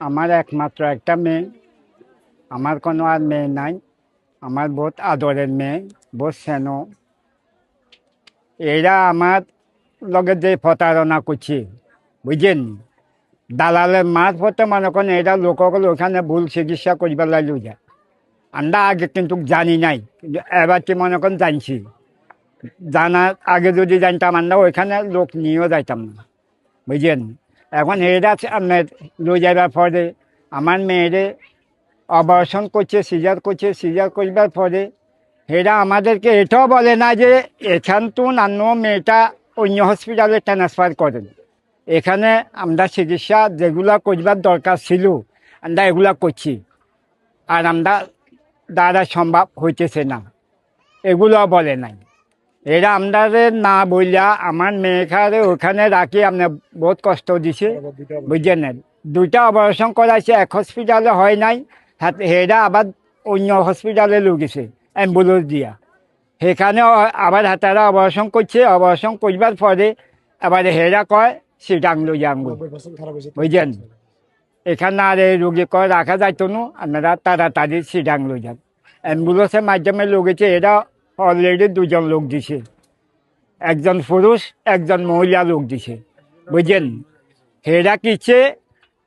আমার একমাত্র একটা মেয়ে, আমার কোনো আর মেয়ে নাই। আমার বহুত আদরের মেয়ে, বহুত স্নেহ। এরা আমার লগে যে প্রতারণা করছে, বুঝছেন, দালালের মারফতে মনে করেন এরা লোকগুলো ওখানে ভুল চিকিৎসা করিবার লাগলেও যায়। আমরা আগে কিন্তু জানি নাই, কিন্তু এবার কি মনে করেন জানছি। জানার আগে যদি জানতাম আমরা ওইখানে লোক নিয়েও যাইতাম না, বুঝছেন। এখন এরা আপনার লই যাবার পরে আমার মেয়েরে অপারেশন করছে, সিজার করছে, সিজার করবার পরে এরা আমাদেরকে এটাও বলে না যে এখান তো অন্য মেয়েটা অন্য হসপিটালে ট্রান্সফার করেন। এখানে আমরা চিকিৎসা যেগুলা করবার দরকার ছিল আমরা এগুলা করছি, আর আমরা দ্বারা সম্ভব হইতেছে না, এগুলো বলে নাই। এরা আমাদের না বললা আমার মেয়েখারে ওখানে রাখি আপনার বহুত কষ্ট দিছে, বুঝছেন না। দুইটা অপারেশন করাইছে, এক হসপিটালে হয় নাই, হেরা আবার অন্য হসপিটালে লুকিছে অ্যাম্বুলেন্স দিয়া। সেখানে আবার হাতারা অপারেশন করছে, অপারেশন করবার পরে আবার হেরা কয় সিটাং লই আঙ্গুল, বুঝছেন। এখানে আর এই রোগী কয় রাখা যাইতো না, আপনারা তাড়াতাড়ি সিটাং লই যান। অ্যাম্বুলেন্সের মাধ্যমে লগেছে, এরা অলরেডি দুজন লোক দিছে, একজন পুরুষ একজন মহিলা লোক দিছে, বুঝছেন। হেরা কিছে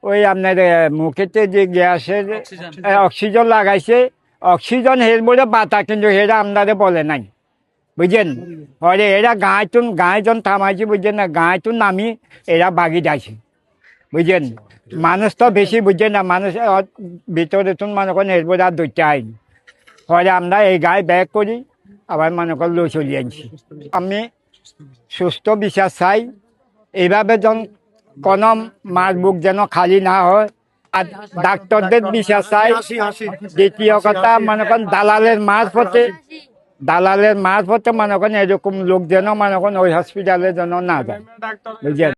ওই আপনার মুখেতে যে গ্যাসের অক্সিজেন লাগাইছে, অক্সিজেন হের বলে বাতা, কিন্তু হেরা আপনারে বলে নাই, বুঝছেন। পরে এরা গাঁয়জন থামাইছে, বুঝছেন না, গাঁয়তুন নামি এরা বাগি যাইছে, বুঝছেন। মানুষ তো বেশি, বুঝছেন না, মানুষ ভিতরে তুন মনে করেন এর বলে আর দুইটা আইন। পরে আমরা এই গায়ে ব্যাগ করি, আবার মনে করেন লই চলি আনছি। আমি সুস্থ বিচার চাই, এইভাবে যেন কোনো মার বুক যেন খালি না হয়। আর ডাক্তারদের বিচার চাই। দ্বিতীয় কথা মনে করেন দালালের মারফতে মনে করেন এরকম লোক যেন মনে করেন ওই হসপিটালে যেন না যায়, বুঝলেন।